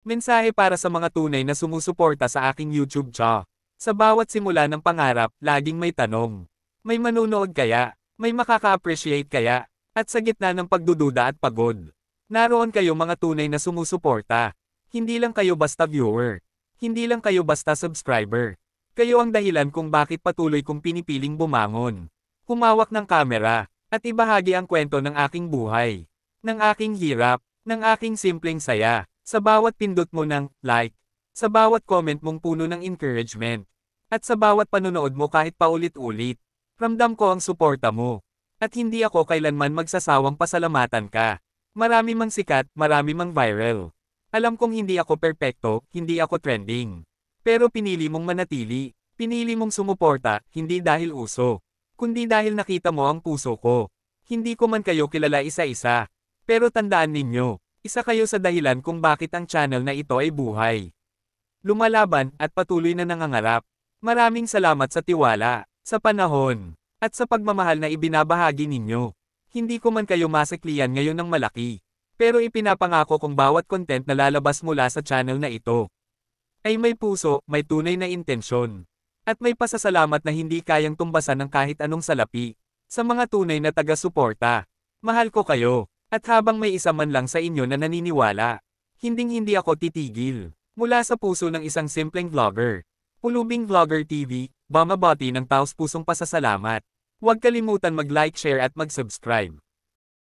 Mensahe para sa mga tunay na sumusuporta sa aking YouTube channel. Sa bawat simula ng pangarap, laging may tanong. May manunood kaya? May makaka-appreciate kaya? At sa gitna ng pagdududa at pagod, naroon kayo mga tunay na sumusuporta. Hindi lang kayo basta viewer. Hindi lang kayo basta subscriber. Kayo ang dahilan kung bakit patuloy kong pinipiling bumangon. Humawak ng kamera, at ibahagi ang kwento ng aking buhay. Ng aking hirap, ng aking simpleng saya. Sa bawat pindot mo ng like, sa bawat comment mong puno ng encouragement, at sa bawat panonood mo kahit paulit-ulit, ramdam ko ang suporta mo. At hindi ako kailanman magsasawang pasalamatan ka. Marami mang sikat, marami mang viral. Alam kong hindi ako perpekto, hindi ako trending. Pero pinili mong manatili, pinili mong sumuporta, hindi dahil uso, kundi dahil nakita mo ang puso ko. Hindi ko man kayo kilala isa-isa. Pero tandaan ninyo, isa kayo sa dahilan kung bakit ang channel na ito ay buhay. Lumalaban at patuloy na nangangarap. Maraming salamat sa tiwala, sa panahon, at sa pagmamahal na ibinabahagi ninyo. Hindi ko man kayo masiklian ngayon ng malaki. Pero ipinapangako kong bawat content na lalabas mula sa channel na ito ay may puso, may tunay na intensyon. At may pasasalamat na hindi kayang tumbasan ng kahit anong salapi. Sa mga tunay na taga-suporta, mahal ko kayo. At habang may isa man lang sa inyo na naniniwala, hinding-hindi ako titigil. Mula sa puso ng isang simpleng vlogger, Pulubing Vlogger TV, bumabati ng taos pusong pasasalamat. Huwag kalimutan mag-like, share at mag-subscribe.